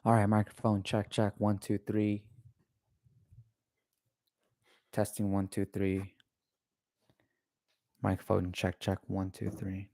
All right, microphone check, check. One, two, three. Testing one, two, three. Microphone check, check. One, two, three.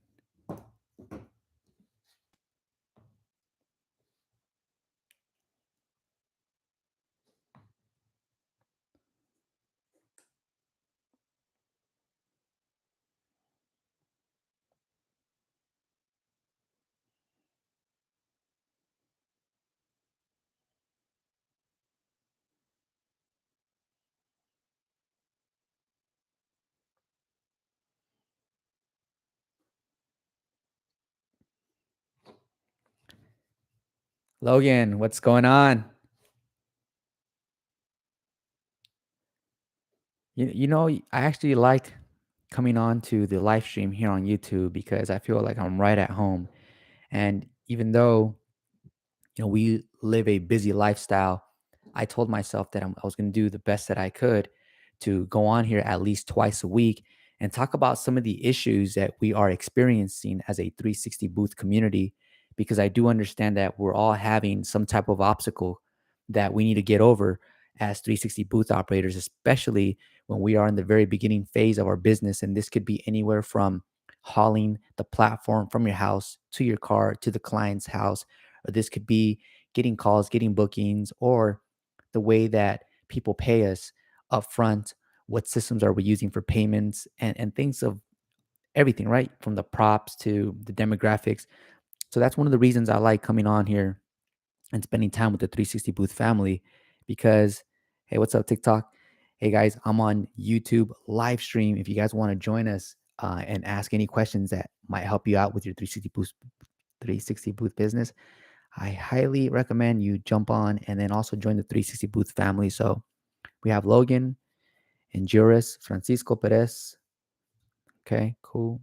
Logan, what's going on? I actually like coming on to the live stream here on YouTube because I feel like I'm right at home. And even though we live a busy lifestyle, I told myself that I was going to do the best that I could to go on here at least twice a week and talk about some of the issues that we are experiencing as a 360 booth community, because I do understand that we're all having some type of obstacle that we need to get over as 360 booth operators, especially when we are in the very beginning phase of our business. And this could be anywhere from hauling the platform from your house to your car to the client's house, or this could be getting calls, getting bookings, or the way that people pay us upfront. What systems are we using for payments, and things of everything, right? From the props to the demographics. So that's one of the reasons I like coming on here and spending time with the 360 Booth family because, hey, what's up, TikTok? Hey, guys, I'm on YouTube live stream. If you guys want to join us and ask any questions that might help you out with your 360 booth business, I highly recommend you jump on and then also join the 360 Booth family. So we have Logan and Juris, Francisco Perez. Okay, cool.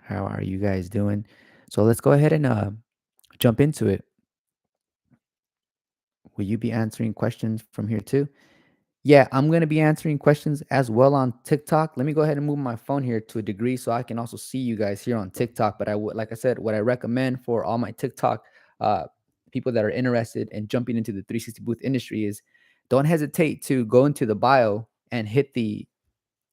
How are you guys doing? So let's go ahead and jump into it. Will you be answering questions from here too? Yeah, I'm going to be answering questions as well on TikTok. Let me go ahead and move my phone here to a degree so I can also see you guys here on TikTok. But I would, like I said, what I recommend for all my TikTok uh, people that are interested in jumping into the 360 booth industry is don't hesitate to go into the bio and hit the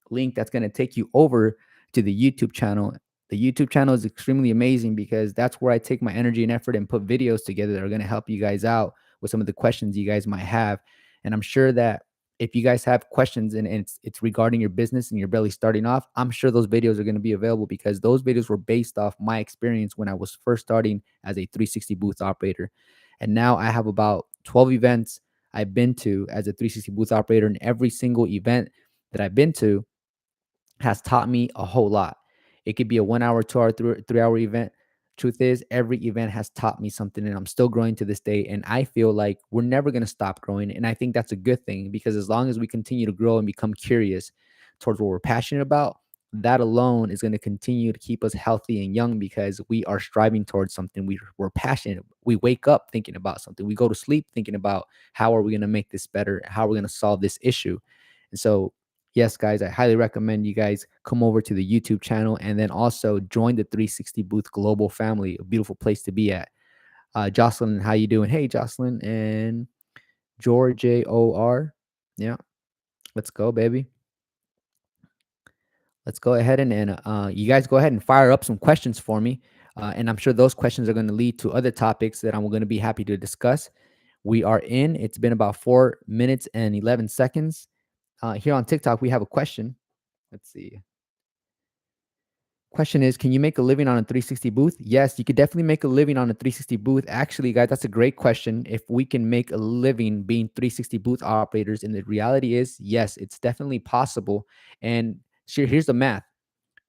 link that's going to take you over to the YouTube channel. The YouTube channel is extremely amazing because that's where I take my energy and effort and put videos together that are going to help you guys out with some of the questions you guys might have. And I'm sure that if you guys have questions and it's regarding your business and you're barely starting off, I'm sure those videos are going to be available because those videos were based off my experience when I was first starting as a 360 booth operator. And now I have about 12 events I've been to as a 360 booth operator, and every single event that I've been to has taught me a whole lot. It could be a 1 hour, 2 hour, 3 hour event. Truth is, every event has taught me something, and I'm still growing to this day. And I feel like we're never going to stop growing. And I think that's a good thing because as long as we continue to grow and become curious towards what we're passionate about, that alone is going to continue to keep us healthy and young because we are striving towards something we're passionate. We wake up thinking about something. We go to sleep thinking about how are we going to make this better? How are we going to solve this issue? And so yes, guys, I highly recommend you guys come over to the YouTube channel and then also join the 360 Booth Global family, a beautiful place to be at. Jocelyn, how you doing? Hey, Jocelyn and George JOR. Yeah, let's go, baby. Let's go ahead and you guys go ahead and fire up some questions for me. And I'm sure those questions are going to lead to other topics that I'm going to be happy to discuss. We are in. It's been about 4 minutes and 11 seconds. Here on TikTok, we have a question. Let's see. Question is, can you make a living on a 360 booth? Yes, you could definitely make a living on a 360 booth. Actually, guys, that's a great question. If we can make a living being 360 booth operators, and the reality is, yes, it's definitely possible. And sure, here's the math.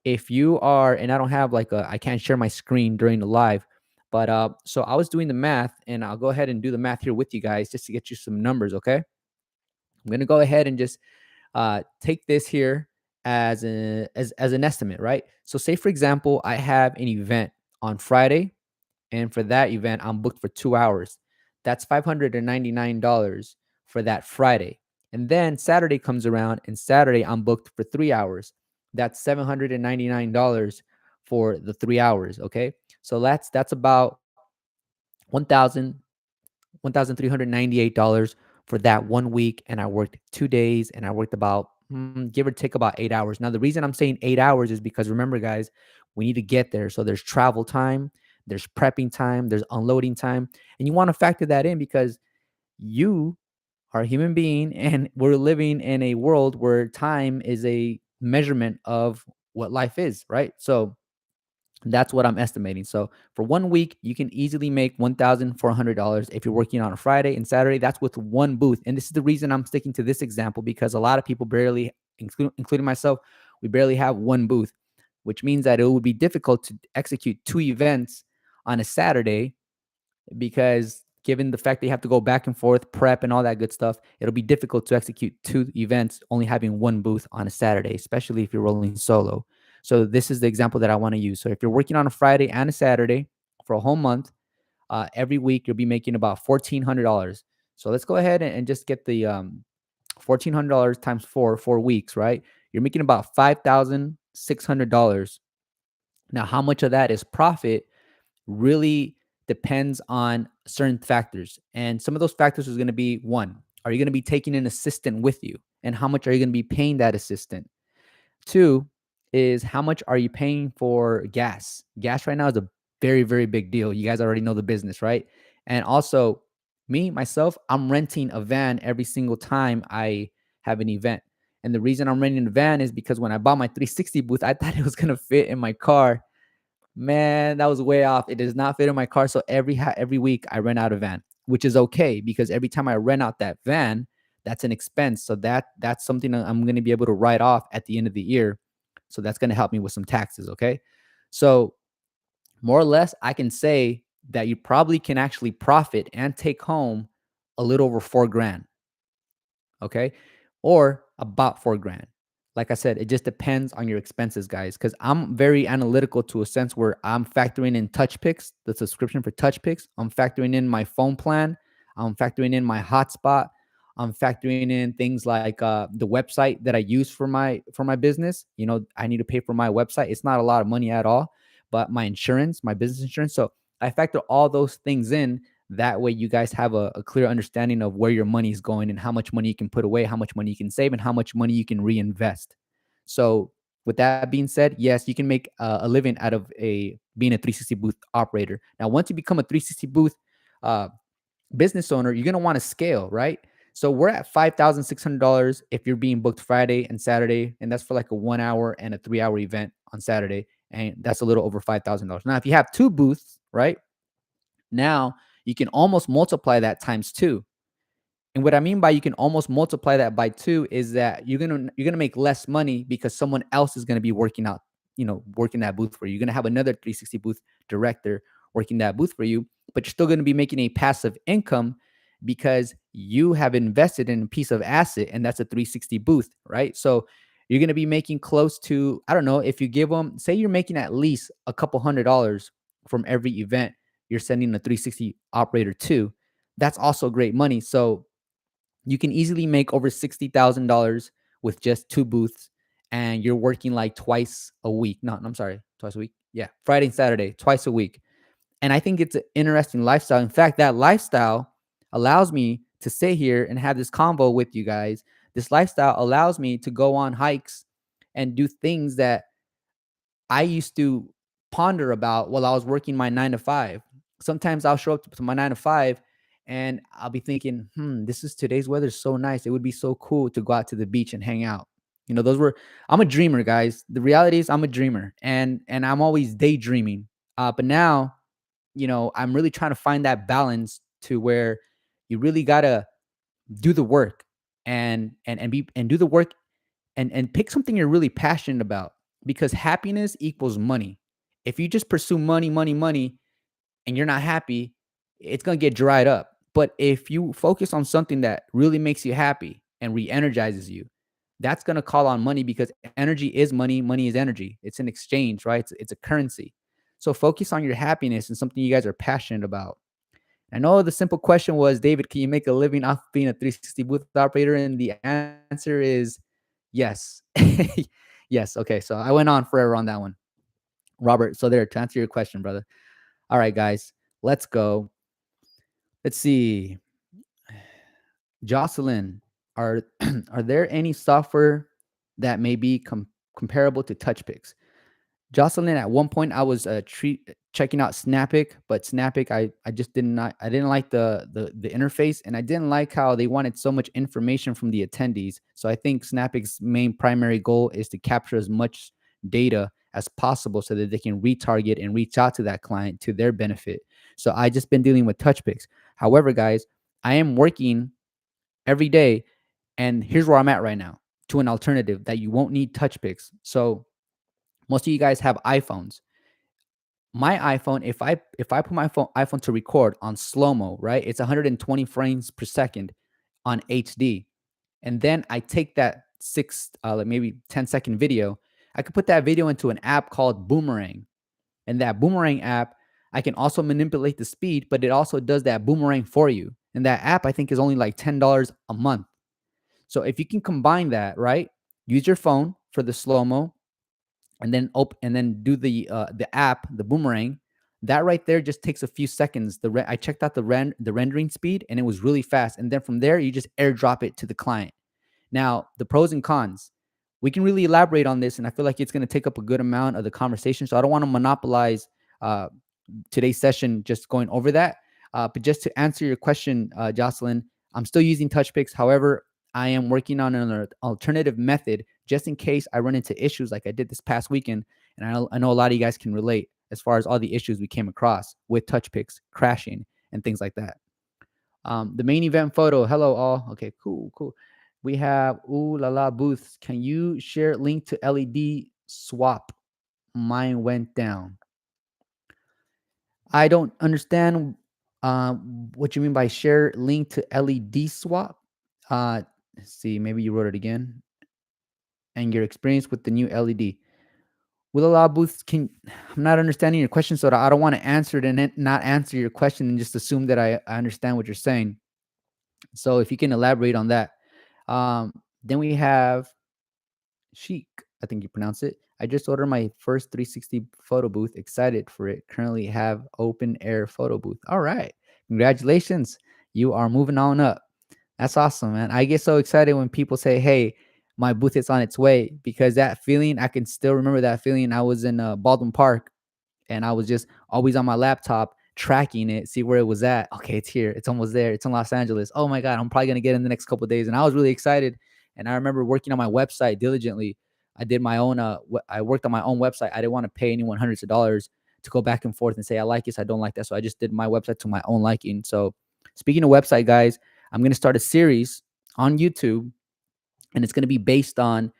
If you are, and I don't have I can't share my screen during the live, but so I was doing the math, and I'll go ahead and do the math here with you guys just to get you some numbers. Okay, I'm gonna go ahead and just take this here as an estimate, right? So say for example, I have an event on Friday, and for that event, I'm booked for 2 hours. That's $599 for that Friday. And then Saturday comes around, and Saturday I'm booked for 3 hours. That's $799 for the 3 hours. Okay. So that's about 1,000. $1,398 for that 1 week. And I worked 2 days and I worked about, give or take, about 8 hours. Now, the reason I'm saying 8 hours is because remember, guys, we need to get there. So there's travel time, there's prepping time, there's unloading time. And you want to factor that in because you are a human being and we're living in a world where time is a measurement of what life is, right? So that's what I'm estimating. So for 1 week, you can easily make $1,400 if you're working on a Friday and Saturday. That's with one booth. And this is the reason I'm sticking to this example because a lot of people barely, including myself, we barely have one booth, which means that it would be difficult to execute two events on a Saturday because given the fact that you have to go back and forth, prep, and all that good stuff, it'll be difficult to execute two events only having one booth on a Saturday, especially if you're rolling solo. So this is the example that I want to use. So if you're working on a Friday and a Saturday for a whole month, every week you'll be making about $1,400. So let's go ahead and just get the $1,400 times 4 weeks, right? You're making about $5,600. Now, how much of that is profit really depends on certain factors. And some of those factors is going to be one, are you going to be taking an assistant with you? And how much are you going to be paying that assistant? Two is how much are you paying for gas? Gas right now is a very, very big deal. You guys already know the business, right? And also, me, myself, I'm renting a van every single time I have an event. And the reason I'm renting a van is because when I bought my 360 booth, I thought it was going to fit in my car. Man, that was way off. It does not fit in my car. So every week I rent out a van, which is okay because every time I rent out that van, that's an expense. So that's something that I'm going to be able to write off at the end of the year. So that's going to help me with some taxes. Okay. So more or less, I can say that you probably can actually profit and take home a little over 4 grand. Okay. Or about 4 grand. Like I said, it just depends on your expenses, guys. Because I'm very analytical to a sense where I'm factoring in touch picks, the subscription for touch picks. I'm factoring in my phone plan. I'm factoring in my hotspot. I'm factoring in things like the website that I use for my business. You know, I need to pay for my website. It's not a lot of money at all, but my insurance, my business insurance. So I factor all those things in. That way, you guys have a clear understanding of where your money is going and how much money you can put away, how much money you can save, and how much money you can reinvest. So, with that being said, yes, you can make a living out of a being a 360 booth operator. Now, once you become a 360 booth uh, business owner, you're gonna want to scale, right? So we're at $5,600 if you're being booked Friday and Saturday, and that's for like a 1 hour and a 3 hour event on Saturday, and that's a little over $5,000. Now, if you have two booths, right? Now you can almost multiply that times two. And what I mean by you can almost multiply that by two is that you're gonna make less money because someone else is gonna be working out, working that booth for you. You're gonna have another 360 booth director working that booth for you, but you're still gonna be making a passive income because you have invested in a piece of asset, and that's a 360 booth, right? So you're gonna be making close to, I don't know, if you give them, say you're making at least a couple $100 from every event you're sending a 360 operator to. That's also great money. So you can easily make over $60,000 with just two booths, and you're working like twice a week. No, I'm sorry, twice a week. Yeah, Friday and Saturday, twice a week. And I think it's an interesting lifestyle. In fact, that lifestyle allows me to sit here and have this convo with you guys. This lifestyle allows me to go on hikes and do things that I used to ponder about while I was working my 9 to 5. Sometimes I'll show up to my 9 to 5 and I'll be thinking, this is today's weather is so nice. It would be so cool to go out to the beach and hang out. I'm a dreamer, guys. The reality is I'm a dreamer and I'm always daydreaming. But now, I'm really trying to find that balance to where you really gotta do the work and do the work and pick something you're really passionate about because happiness equals money. If you just pursue money, money, money, and you're not happy, it's gonna get dried up. But if you focus on something that really makes you happy and re-energizes you, that's gonna call on money because energy is money, money is energy. It's an exchange, right? It's a currency. So focus on your happiness and something you guys are passionate about. I know the simple question was, David, can you make a living off being a 360 booth operator? And the answer is yes. Yes. Okay. So I went on forever on that one. Robert, so there, to answer your question, brother. All right, guys, let's go. Let's see. Jocelyn, are are there any software that may be comparable to TouchPix? Jocelyn, at one point I was checking out Snapic, but Snapic I just didn't like the interface, and I didn't like how they wanted so much information from the attendees. So I think Snapic's main primary goal is to capture as much data as possible so that they can retarget and reach out to that client to their benefit. So I just been dealing with TouchPix. However, guys, I am working every day, and here's where I'm at right now, to an alternative that you won't need TouchPix. So most of you guys have iPhones. My iPhone, if I put my iPhone to record on slow mo, right? It's 120 frames per second on HD, and then I take that like maybe 10-second video. I could put that video into an app called Boomerang, and that Boomerang app, I can also manipulate the speed, but it also does that boomerang for you. And that app, I think, is only like $10 a month. So if you can combine that, right? Use your phone for the slow mo, and then do the app, the Boomerang. That right there just takes a few seconds. I checked out the rendering speed, and it was really fast. And then from there, you just airdrop it to the client. Now, the pros and cons. We can really elaborate on this, and I feel like it's going to take up a good amount of the conversation. So I don't want to monopolize uh, today's session just going over that. But just to answer your question, Jocelyn, I'm still using TouchPix. However, I am working on an alternative method just in case I run into issues like I did this past weekend. And I know a lot of you guys can relate as far as all the issues we came across with TouchPix crashing and things like that. The main event photo. Hello, all. Okay, cool, cool. We have ooh la la booths. Can you share link to LED swap? Mine went down. I don't understand what you mean by share link to LED swap. Let's see, maybe you wrote it again. And your experience with the new LED. Will allow booths can I'm not understanding your question, so I don't want to answer it and then not answer your question and just assume that I understand what you're saying. So if you can elaborate on that. Then we have Chic, I think you pronounce it. I just ordered my first 360 photo booth. Excited for it. Currently have open air photo booth. All right. Congratulations. You are moving on up. That's awesome, man. I get so excited when people say, "Hey, my booth is on its way," because that feeling, I can still remember that feeling. I was in Baldwin Park, and I was just always on my laptop tracking it, see where it was at. Okay, it's here. It's almost there. It's in Los Angeles. Oh my God, I'm probably gonna get in the next couple of days. And I was really excited. And I remember working on my website diligently. I did my own. I worked on my own website. I didn't want to pay anyone hundreds of dollars to go back and forth and say I like this, I don't like that. So I just did my website to my own liking. So speaking of website, guys, I'm gonna start a series on YouTube, and it's going to be based on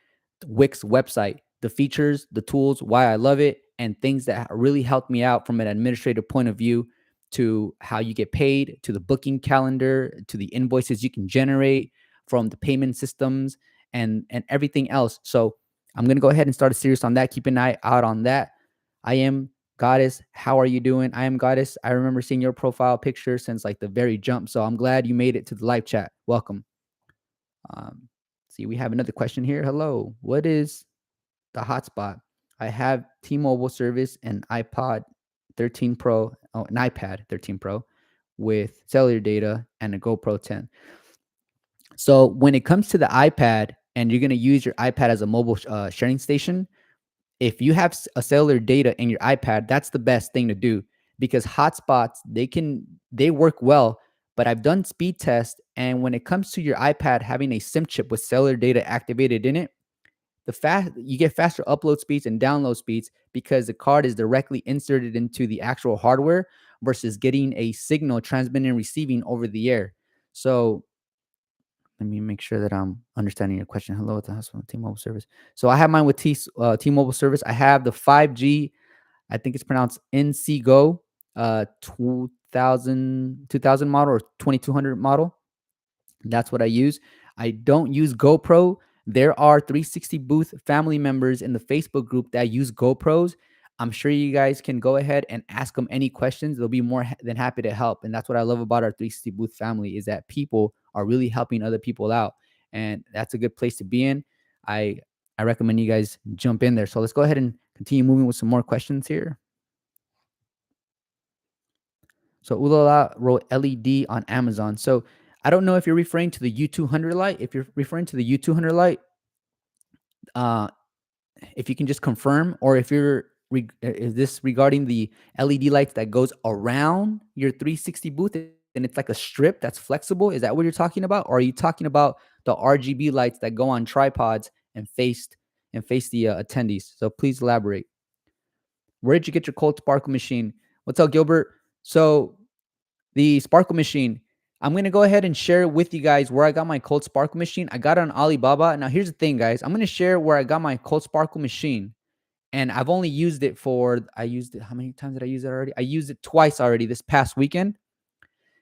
Wix website, the features, the tools, why I love it, and things that really helped me out from an administrative point of view, to how you get paid, to the booking calendar, to the invoices you can generate from the payment systems, and everything else. So I'm going to go ahead and start a series on that. Keep an eye out on that. I am Goddess. How are you doing? I am Goddess. I remember seeing your profile picture since like the very jump. So I'm glad you made it to the live chat. Welcome. Um, See, we have another question here. Hello, what is the hotspot? I have T-Mobile service and iPod 13 Pro, an iPad 13 Pro with cellular data and a GoPro 10. So when it comes to the iPad and you're going to use your iPad as a mobile sharing station, if you have a cellular data in your iPad, that's the best thing to do, because hotspots, they work well, but I've done speed tests, and when it comes to your iPad having a SIM chip with cellular data activated in it, you get faster upload speeds and download speeds because the card is directly inserted into the actual hardware versus getting a signal transmitting and receiving over the air. So let me make sure that I'm understanding your question. Hello, at the hospital T-Mobile service. So I have mine with T-Mobile service. I have the 5G. I think it's pronounced NC Go, 2000 model or 2200 model. That's what I use. I don't use GoPro. There are 360 Booth family members in the Facebook group that use GoPros. I'm sure you guys can go ahead and ask them any questions. They'll be more than happy to help. And that's what I love about our 360 Booth family, is that people are really helping other people out. And that's a good place to be in. I I recommend you guys jump in there. So let's go ahead and continue moving with some more questions here. So Ulala wrote LED on Amazon. So I don't know if you're referring to the U200 light. If you're referring to the U200 light, uh, if you can just confirm, or if is this regarding the LED lights that goes around your 360 booth and it's like a strip that's flexible? Is that what you're talking about? Or are you talking about the RGB lights that go on tripods and face the attendees? So please elaborate. Where did you get your cold sparkle machine? What's up, Gilbert? So the sparkle machine, I'm going to go ahead and share with you guys where I got my cold sparkle machine. I got it on Alibaba. Now, here's the thing, guys. I'm going to share where I got my cold sparkle machine. And I've only used it I used it. How many times did I use it already? I used it twice already this past weekend.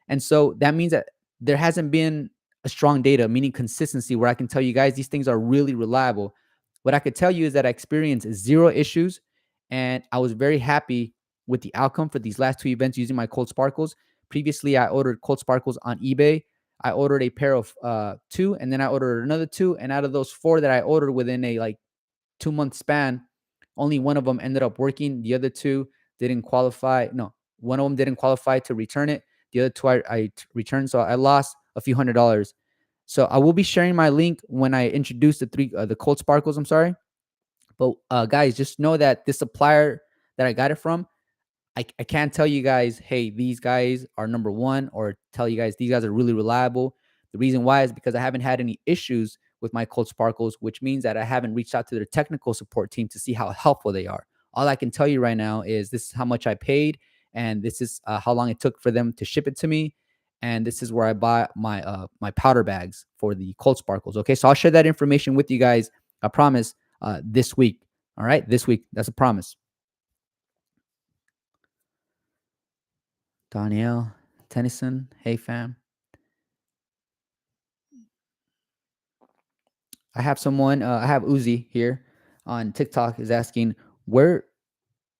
And so that means that there hasn't been a strong data, meaning consistency, where I can tell you guys these things are really reliable. What I could tell you is that I experienced zero issues, and I was very happy with the outcome for these last two events using my cold sparkles. Previously, I ordered cold sparkles on eBay. I ordered a pair of two, and then I ordered another two. And out of those four that I ordered within a 2-month span, only one of them ended up working. The other two didn't qualify. No, one of them didn't qualify to return it. The other two I returned. So I lost a few $100s. So I will be sharing my link when I introduce the cold sparkles. I'm sorry. But guys, just know that this supplier that I got it from, I can't tell you guys, hey, these guys are number one, or tell you guys these guys are really reliable. The reason why is because I haven't had any issues with my cold sparkles, which means that I haven't reached out to their technical support team to see how helpful they are. All I can tell you right now is this is how much I paid, and this is how long it took for them to ship it to me, and this is where I buy my powder bags for the cold sparkles. Okay, so I'll share that information with you guys. I promise this week. All right, this week. That's a promise. Danielle Tennyson, hey fam. I have Uzi here on TikTok is asking where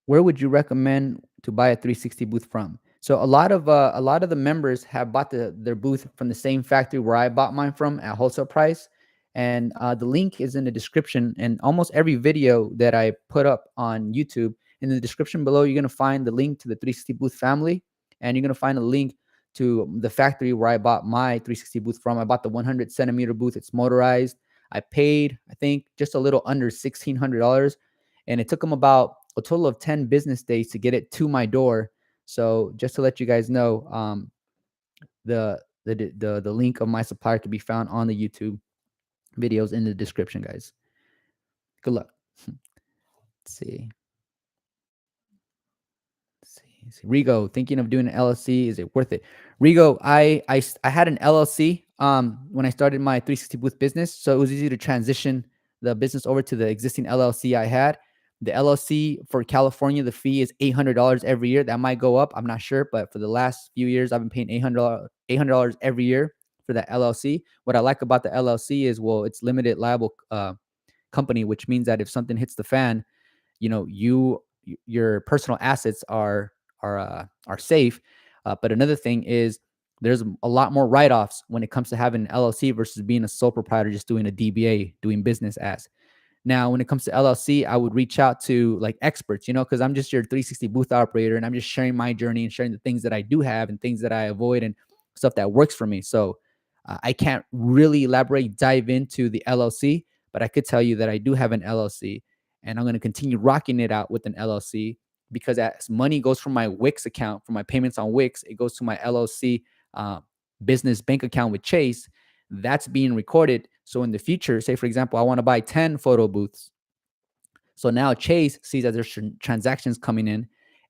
where would you recommend to buy a 360 booth from? So a lot of the members have bought their booth from the same factory where I bought mine from at wholesale price, and the link is in the description. And almost every video that I put up on YouTube, in the description below, you're gonna find the link to the 360 booth family, and you're gonna find a link to the factory where I bought my 360 booth from. I bought the 100 centimeter booth. It's motorized. I paid, I think, just a little under $1,600, and it took them about a total of 10 business days to get it to my door. So just to let you guys know, the link of my supplier can be found on the YouTube videos in the description, guys. Good luck. Let's see. Rigo, thinking of doing an LLC. Is it worth it? Rigo, I had an LLC when I started my 360 booth business, so it was easy to transition the business over to the existing LLC I had. The LLC for California, the fee is $800 every year. That might go up, I'm not sure, but for the last few years, I've been paying $800 every year for that LLC. What I like about the LLC is, well, it's limited liable company, which means that if something hits the fan, you know, your personal assets are safe. But another thing is there's a lot more write-offs when it comes to having an LLC versus being a sole proprietor, just doing a DBA, doing business as. Now, when it comes to LLC, I would reach out to like experts, you know, because I'm just your 360 booth operator and I'm just sharing my journey and sharing the things that I do have and things that I avoid and stuff that works for me. So I can't really dive into the LLC, but I could tell you that I do have an LLC, and I'm going to continue rocking it out with an LLC, because as money goes from my Wix account, from my payments on Wix, it goes to my LLC uh, business bank account with Chase. That's being recorded. So in the future, say for example, I want to buy 10 photo booths. So now Chase sees that there's transactions coming in,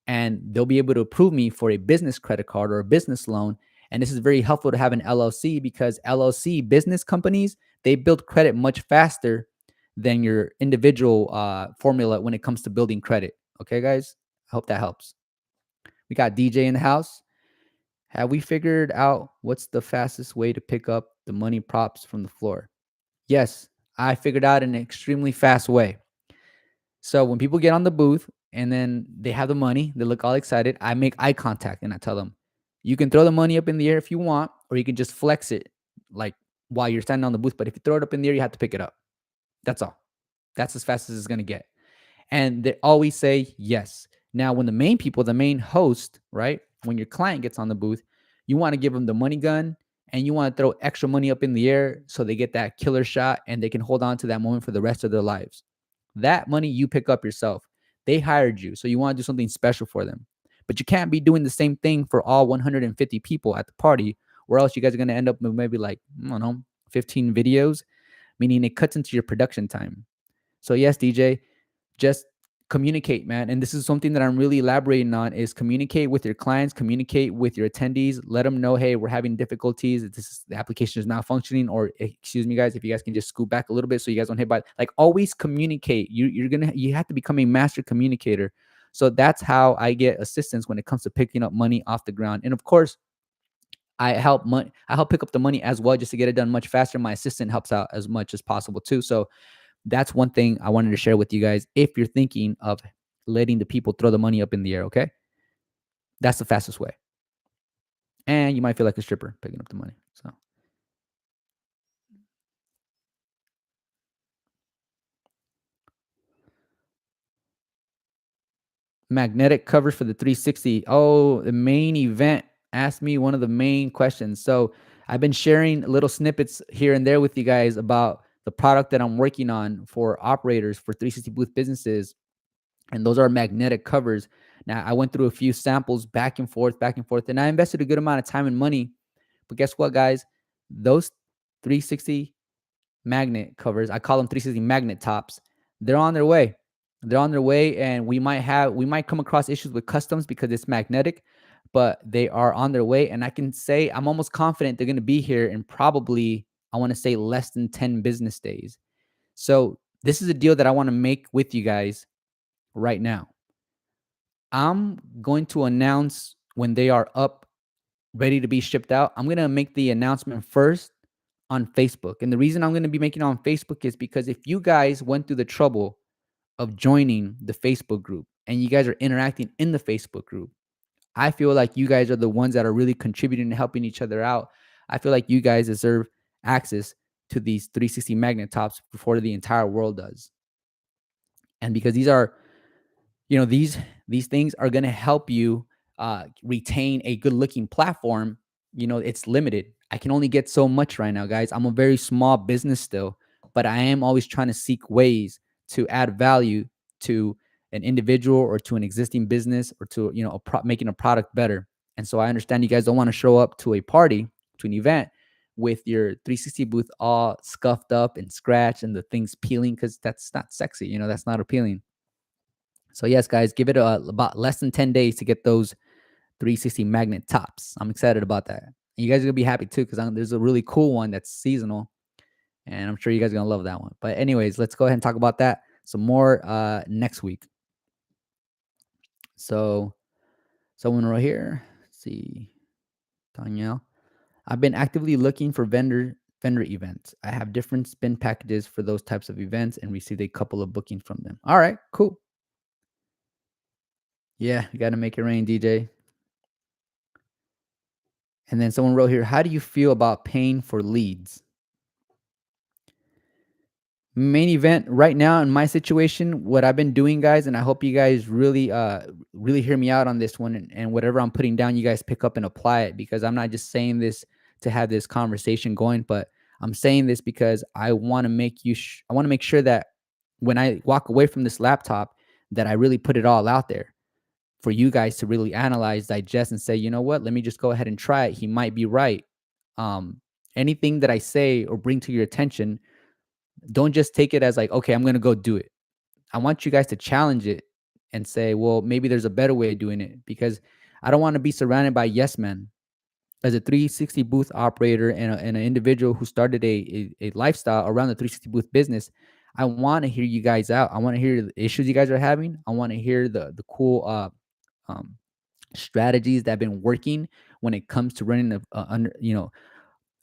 and they'll be able to approve me for a business credit card or a business loan. And this is very helpful to have an LLC, because LLC business companies, they build credit much faster than your individual formula when it comes to building credit. Okay, guys, I hope that helps. We got DJ in the house. Have we figured out what's the fastest way to pick up the money props from the floor? Yes, I figured out an extremely fast way. So when people get on the booth and then they have the money, they look all excited. I make eye contact and I tell them, you can throw the money up in the air if you want, or you can just flex it like while you're standing on the booth. But if you throw it up in the air, you have to pick it up. That's all. That's as fast as it's going to get. And they always say yes. Now, when the main host, right, when your client gets on the booth, you want to give them the money gun and you want to throw extra money up in the air so they get that killer shot and they can hold on to that moment for the rest of their lives. That money you pick up yourself. They hired you, so you want to do something special for them. But you can't be doing the same thing for all 150 people at the party, or else you guys are going to end up with maybe like, I don't know, 15 videos, meaning it cuts into your production time. So yes, DJ, just communicate, man. And this is something that I'm really elaborating on is communicate with your clients, communicate with your attendees, let them know, hey, we're having difficulties. The application is not functioning, or excuse me, guys, if you guys can just scoot back a little bit so you guys don't hit by, like, always communicate. You have to become a master communicator. So that's how I get assistance when it comes to picking up money off the ground. And of course, I help pick up the money as well just to get it done much faster. My assistant helps out as much as possible too. So that's one thing I wanted to share with you guys. If you're thinking of letting the people throw the money up in the air, okay? That's the fastest way. And you might feel like a stripper picking up the money. So magnetic covers for the 360. Oh, the main event asked me one of the main questions. So I've been sharing little snippets here and there with you guys about the product that I'm working on for operators for 360 booth businesses, and those are magnetic covers. Now, I went through a few samples back and forth, and I invested a good amount of time and money. But guess what, guys? Those 360 magnet covers, I call them 360 magnet tops, they're on their way. They're on their way, and we might come across issues with customs because it's magnetic, but they are on their way. And I can say I'm almost confident they're going to be here in probably, I want to say, less than 10 business days. So this is a deal that I want to make with you guys right now. I'm going to announce when they are up, ready to be shipped out. I'm going to make the announcement first on Facebook. And the reason I'm going to be making it on Facebook is because if you guys went through the trouble of joining the Facebook group and you guys are interacting in the Facebook group, I feel like you guys are the ones that are really contributing and helping each other out. I feel like you guys deserve access to these 360 magnet tops before the entire world does. And because these are, these things are going to help you retain a good looking platform. It's limited. I can only get so much right now, guys. I'm a very small business still, but I am always trying to seek ways to add value to an individual or to an existing business, or to making a product better. And so I understand you guys don't want to show up to a party, to an event, with your 360 booth all scuffed up and scratched and the things peeling, because that's not sexy. That's not appealing. So yes, guys, give it about less than 10 days to get those 360 magnet tops. I'm excited about that. And you guys are gonna be happy too, because there's a really cool one that's seasonal, and I'm sure you guys are gonna love that one. But anyways, let's go ahead and talk about that some more next week. So someone right here, let's see, Danielle. I've been actively looking for vendor events. I have different spin packages for those types of events and received a couple of bookings from them. All right, cool. Yeah, you got to make it rain, DJ. And then someone wrote here, how do you feel about paying for leads? Main event right now in my situation, what I've been doing, guys, and I hope you guys really hear me out on this one, and whatever I'm putting down, you guys pick up and apply it, because I'm not just saying this to have this conversation going, but I'm saying this because I want to I want to make sure that when I walk away from this laptop, that I really put it all out there for you guys to really analyze, digest, and say, you know what, let me just go ahead and try it. He might be right. Um, Anything that I say or bring to your attention, don't just take it as like, okay, I'm going to go do it. I want you guys to challenge it and say, well, maybe there's a better way of doing it, because I don't want to be surrounded by yes men. As a 360 booth operator and an individual who started a lifestyle around the 360 booth business, I want to hear you guys out. I want to hear the issues you guys are having. I want to hear the cool um, strategies that have been working when it comes to running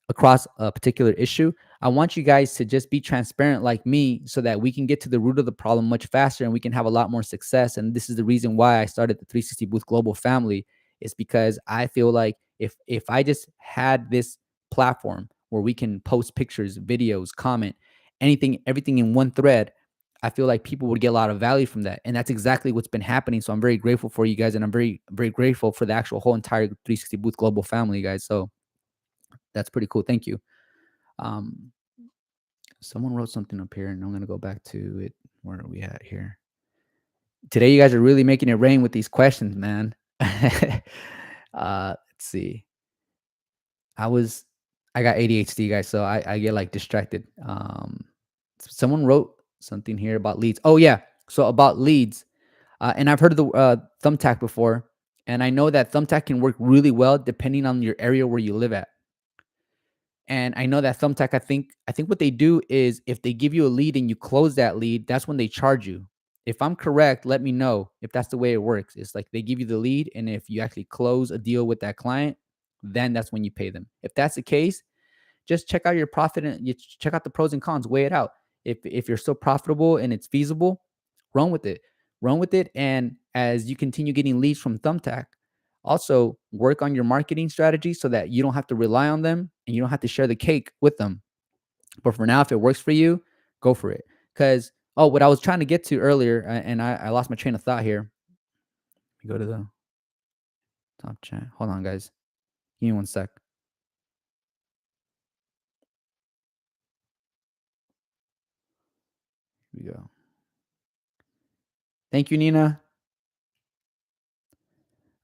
across a particular issue. I want you guys to just be transparent like me, so that we can get to the root of the problem much faster and we can have a lot more success. And this is the reason why I started the 360 Booth Global family, is because I feel like if I just had this platform where we can post pictures, videos, comment, everything in one thread, I feel like people would get a lot of value from that. And that's exactly what's been happening. So I'm very grateful for you guys, and I'm very, very grateful for the actual whole entire 360 Booth Global family, guys. So That's pretty cool. Thank you. Um, Someone wrote something up here, and I'm gonna go back to it. Where are we at here? Today, you guys are really making it rain with these questions, man. Let's see. I was I got ADHD, guys, so I get like distracted. Someone wrote something here about leads. Oh yeah, so about leads, and I've heard of the Thumbtack before, and I know that Thumbtack can work really well depending on your area where you live at. And I know that Thumbtack, I think what they do is if they give you a lead and you close that lead, that's when they charge you. If I'm correct, let me know if that's the way it works. It's like they give you the lead, and if you actually close a deal with that client, then that's when you pay them. If that's the case, just check out your profit and you check out the pros and cons, weigh it out. If you're still profitable and it's feasible, run with it. Run with it. And as you continue getting leads from Thumbtack, also work on your marketing strategy so that you don't have to rely on them and you don't have to share the cake with them. But for now, if it works for you, go for it. Because what I was trying to get to earlier, and I lost my train of thought here. Let me go to the top chat. Hold on, guys. Give me one sec. Here we go. Thank you, Nina.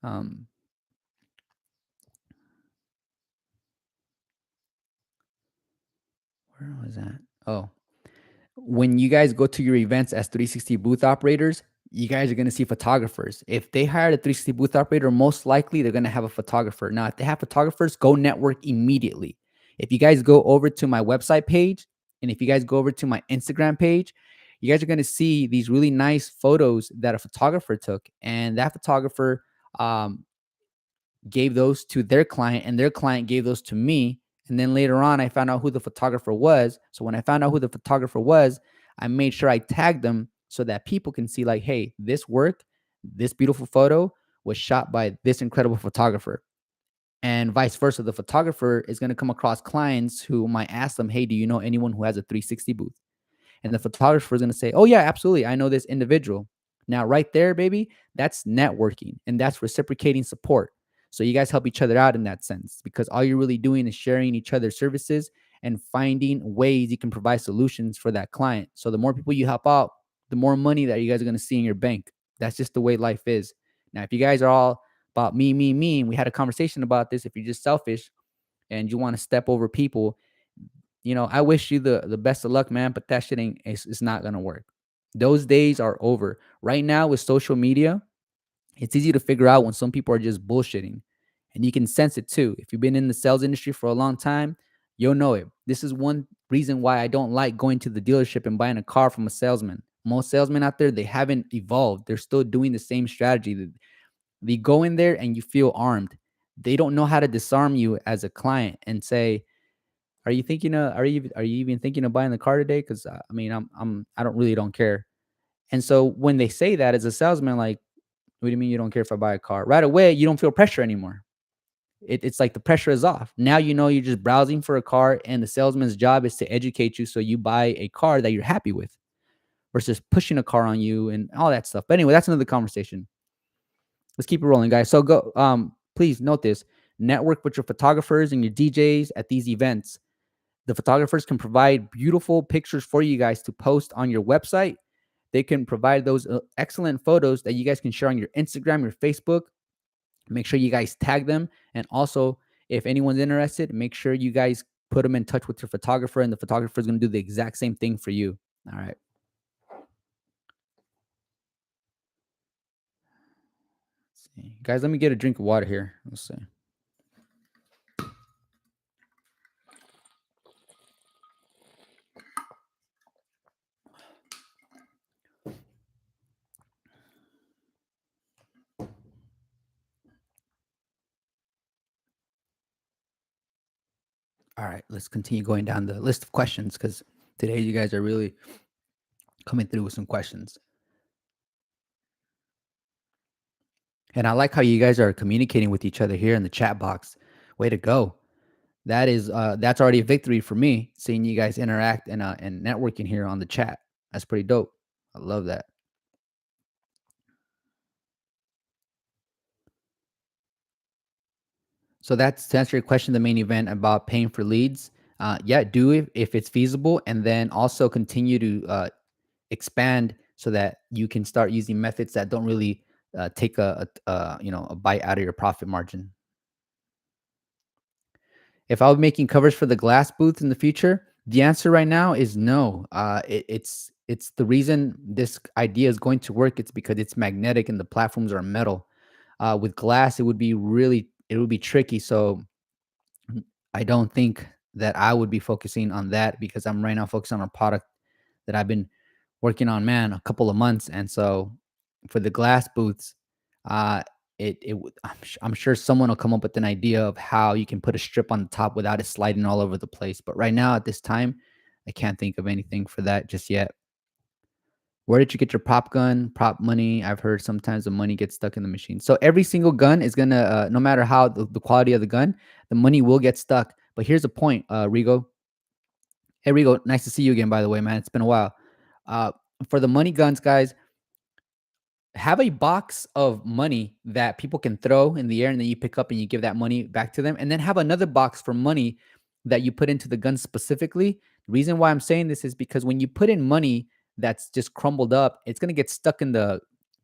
Um, where was that? Oh, when you guys go to your events as 360 booth operators, you guys are going to see photographers. If they hired a 360 booth operator, most likely they're going to have a photographer. Now, if they have photographers, go network immediately. If you guys go over to my website page and if you guys go over to my Instagram page, you guys are going to see these really nice photos that a photographer took. And that photographer um, gave those to their client and their client gave those to me. And then later on, I found out who the photographer was. So when I found out who the photographer was, I made sure I tagged them so that people can see, like, hey, this work, this beautiful photo was shot by this incredible photographer. And vice versa. The photographer is going to come across clients who might ask them, hey, do you know anyone who has a 360 booth? And the photographer is going to say, oh, yeah, absolutely. I know this individual. Now, right there, baby, that's networking and that's reciprocating support. So you guys help each other out in that sense because all you're really doing is sharing each other's services and finding ways you can provide solutions for that client. So the more people you help out, the more money that you guys are going to see in your bank. That's just the way life is. Now, if you guys are all about me, and we had a conversation about this, if you're just selfish and you want to step over people, I wish you the best of luck, man, but that shit ain't it's not gonna work. Those days are over. Right now with social media, it's easy to figure out when some people are just bullshitting. And you can sense it too. If you've been in the sales industry for a long time, you'll know it. This is one reason why I don't like going to the dealership and buying a car from a salesman. Most salesmen out there, they haven't evolved. They're still doing the same strategy. They go in there and you feel armed. They don't know how to disarm you as a client and say, are you even thinking of buying the car today? Because I mean, I don't really don't care. And so when they say that as a salesman, like, what do you mean you don't care if I buy a car? Right away, you don't feel pressure anymore. It's like the pressure is off. Now you're just browsing for a car, and the salesman's job is to educate you so you buy a car that you're happy with versus pushing a car on you and all that stuff. But anyway, that's another conversation. Let's keep it rolling, guys. So go please note this. Network with your photographers and your DJs at these events. The photographers can provide beautiful pictures for you guys to post on your website. They can provide those excellent photos that you guys can share on your Instagram, your Facebook. Make sure you guys tag them. And also, if anyone's interested, make sure you guys put them in touch with your photographer, and the photographer is going to do the exact same thing for you. All right. Let's see. Guys, let me get a drink of water here. Let's see. All right. Let's continue going down the list of questions because today you guys are really coming through with some questions. And I like how you guys are communicating with each other here in the chat box. Way to go. That's already a victory for me, seeing you guys interact and networking here on the chat. That's pretty dope. I love that. So that's to answer your question, the main event about paying for leads. Yeah, do it if it's feasible, and then also continue to expand so that you can start using methods that don't really take a bite out of your profit margin. If I was making covers for the glass booth in the future, the answer right now is no. It's the reason this idea is going to work. It's because it's magnetic and the platforms are metal. With glass, it would be tricky. So I don't think that I would be focusing on that because I'm right now focused on a product that I've been working on, man, a couple of months. And so for the glass booths, uh, I'm sure someone will come up with an idea of how you can put a strip on the top without it sliding all over the place. But right now, at this time, I can't think of anything for that just yet. Where did you get your prop gun, prop money? I've heard sometimes the money gets stuck in the machine. So every single gun is gonna, no matter how the quality of the gun, the money will get stuck. But here's the point, Rigo. Hey, Rigo, nice to see you again. By the way, man, it's been a while. Uh, for the money guns, guys, have a box of money that people can throw in the air and then you pick up and you give that money back to them. And then have another box for money that you put into the gun specifically. The reason why I'm saying this is because when you put in money that's just crumbled up, it's going to get stuck in the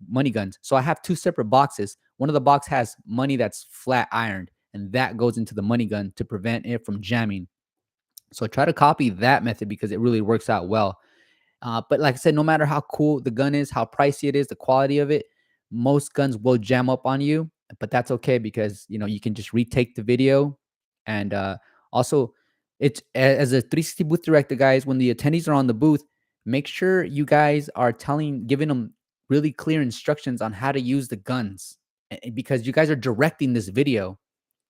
money guns. So I have two separate boxes. One of the box has money that's flat ironed, and that goes into the money gun to prevent it from jamming. So try to copy that method because it really works out well. But like I said, no matter how cool the gun is, how pricey it is, the quality of it, most guns will jam up on you. But that's okay because you can just retake the video, and also as a 360 booth director, guys. When the attendees are on the booth, make sure you guys are giving them really clear instructions on how to use the guns, because you guys are directing this video.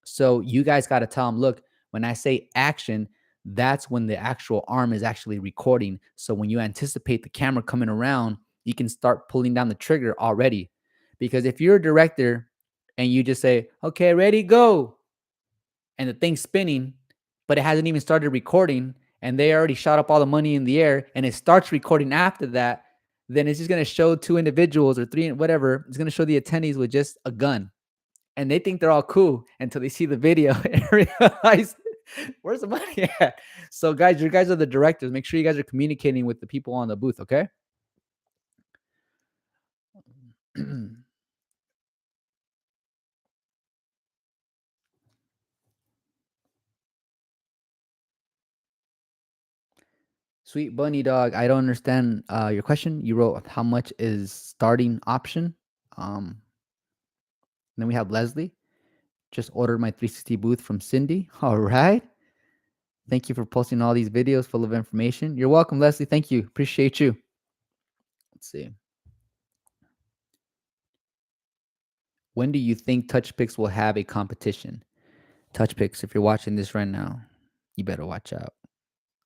So you guys got to tell them, look, when I say action, that's when the actual arm is actually recording. So when you anticipate the camera coming around, you can start pulling down the trigger already. Because if you're a director and you just say, okay, ready, go, and the thing's spinning, but it hasn't even started recording, and they already shot up all the money in the air, and it starts recording after that, then it's just going to show two individuals or three, whatever. It's going to show the attendees with just a gun, and they think they're all cool until they see the video and realize where's the money at. So, guys, you guys are the directors. Make sure you guys are communicating with the people on the booth. Okay. Sweet bunny dog. I don't understand your question. You wrote how much is starting option. Then we have Leslie. Just ordered my 360 booth from Cindy. All right. Thank you for posting all these videos full of information. You're welcome, Leslie. Thank you. Appreciate you. Let's see. When do you think TouchPix will have a competition? TouchPix, if you're watching this right now, you better watch out.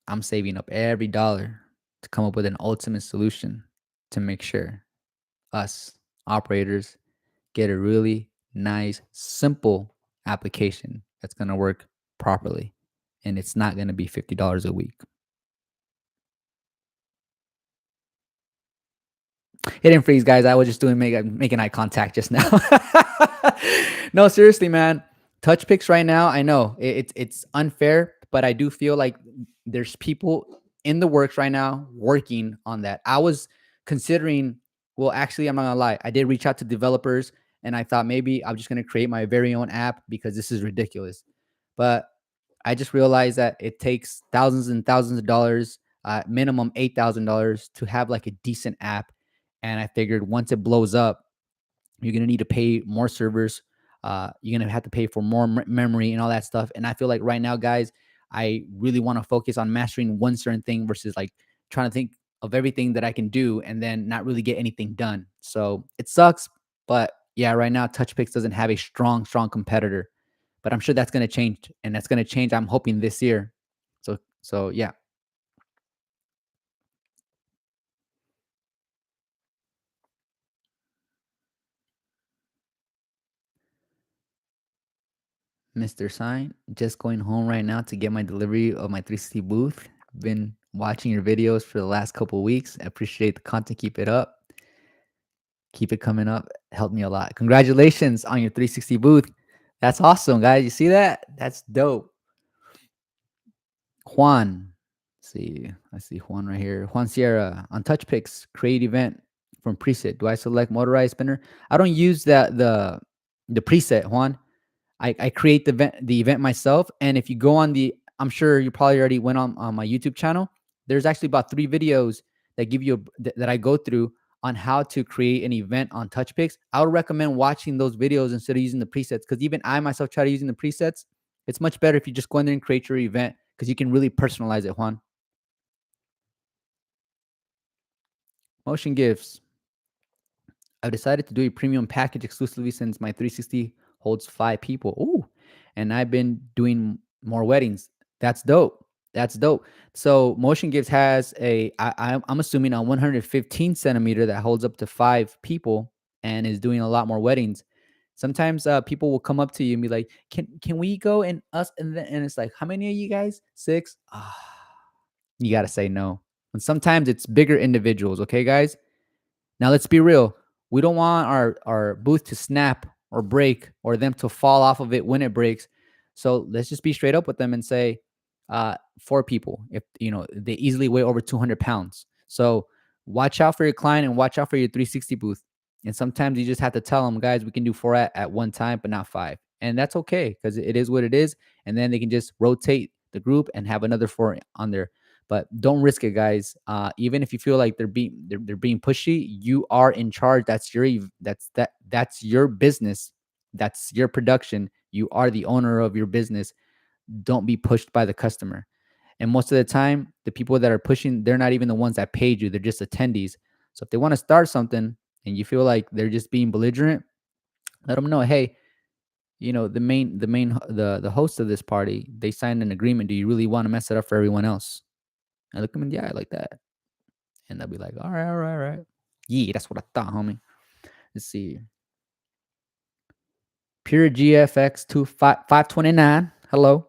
I'm saving up every dollar to come up with an ultimate solution to make sure us operators get a really nice, simple application that's going to work properly. And it's not going to be $50 a week. It didn't freeze, guys. I was just making eye contact just now. No, seriously, man. Touch picks right now. I know it's unfair, but I do feel like there's people in the works right now working on that. I was considering. Well, actually, I'm not gonna lie. I did reach out to developers, and I thought maybe I'm just gonna create my very own app because this is ridiculous. But I just realized that it takes thousands and thousands of dollars, minimum $8,000, to have like a decent app. And I figured once it blows up, you're gonna need to pay more servers. You're gonna have to pay for more memory and all that stuff. And I feel like right now, guys, I really want to focus on mastering one certain thing versus like trying to think of everything that I can do and then not really get anything done. So it sucks, but yeah, right now TouchPix doesn't have a strong competitor. But I'm sure that's gonna change, and that's gonna change. I'm hoping this year. So yeah. Mr. Sign, just going home right now to get my delivery of my 360 booth. Been watching your videos for the last couple of weeks. I appreciate the content. Keep it up. Keep it coming up. Helped me a lot. Congratulations on your 360 booth. That's awesome, guys. You see that? That's dope. Juan. See, I see Juan right here. Juan Sierra on touch picks, create event from preset. Do I select motorized spinner? I don't use the preset, Juan. I create the event myself. And if you go on I'm sure you probably already went on my YouTube channel. There's actually about 3 videos that give you that I go through on how to create an event on TouchPix. I would recommend watching those videos instead of using the presets, because even I myself try to using the presets. It's much better if you just go in there and create your event, because you can really personalize it, Juan. Motion gifts. I've decided to do a premium package exclusively since my 360 holds 5 people. Ooh, and I've been doing more weddings. That's dope. That's dope. So Motion Gives has I'm assuming a 115 centimeter that holds up to 5 people and is doing a lot more weddings. Sometimes people will come up to you and be like, "Can we go and us?" And it's like, "How many are you guys? 6." Ah, you got to say no. And sometimes it's bigger individuals. Okay, guys. Now let's be real. We don't want our booth to snap or break or them to fall off of it when it breaks. So let's just be straight up with them and say, 4 people. If they easily weigh over 200 pounds. So watch out for your client and watch out for your 360 booth. And sometimes you just have to tell them, guys, we can do 4 at one time, but not 5. And that's okay, because it is what it is. And then they can just rotate the group and have another 4 on there. But don't risk it, guys. Even if you feel like they're being pushy, you are in charge. That's your business. That's your production. You are the owner of your business. Don't be pushed by the customer. And most of the time, the people that are pushing, they're not even the ones that paid you. They're just attendees. So if they want to start something and you feel like they're just being belligerent, let them know, hey, the host of this party, they signed an agreement. Do you really want to mess it up for everyone else? I look them in the eye like that. And they'll be like, all right, all right, all right. Yeah, that's what I thought, homie. Let's see. Pure GFX 529. Hello.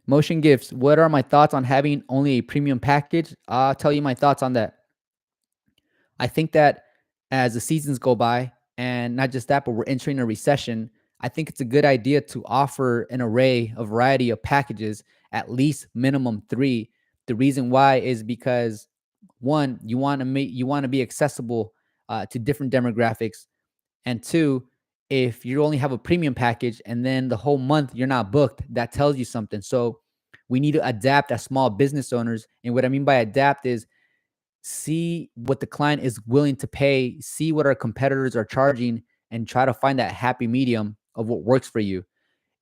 Motion gifts. What are my thoughts on having only a premium package? I'll tell you my thoughts on that. I think that as the seasons go by, and not just that, but we're entering a recession, I think it's a good idea to offer an array, a variety of packages, at least minimum 3. The reason why is because, one, you want to be accessible to different demographics, and two, if you only have a premium package and then the whole month you're not booked, that tells you something. So we need to adapt as small business owners, and what I mean by adapt is see what the client is willing to pay, see what our competitors are charging, and try to find that happy medium of what works for you.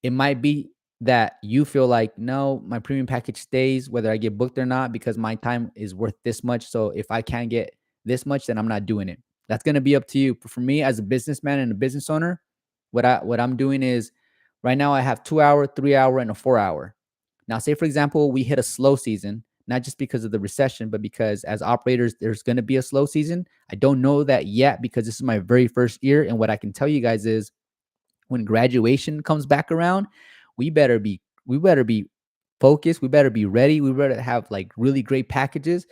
It might be that you feel like, no, my premium package stays whether I get booked or not because my time is worth this much. So if I can't get this much, then I'm not doing it. That's going to be up to you. But for me as a businessman and a business owner, what I'm doing is right now I have 2 hour, 3 hour, and a 4 hour. Now, say for example, we hit a slow season, not just because of the recession, but because as operators, there's going to be a slow season. I don't know that yet because this is my very first year. And what I can tell you guys is when graduation comes back around, we better be focused. We better be ready. We better have like really great packages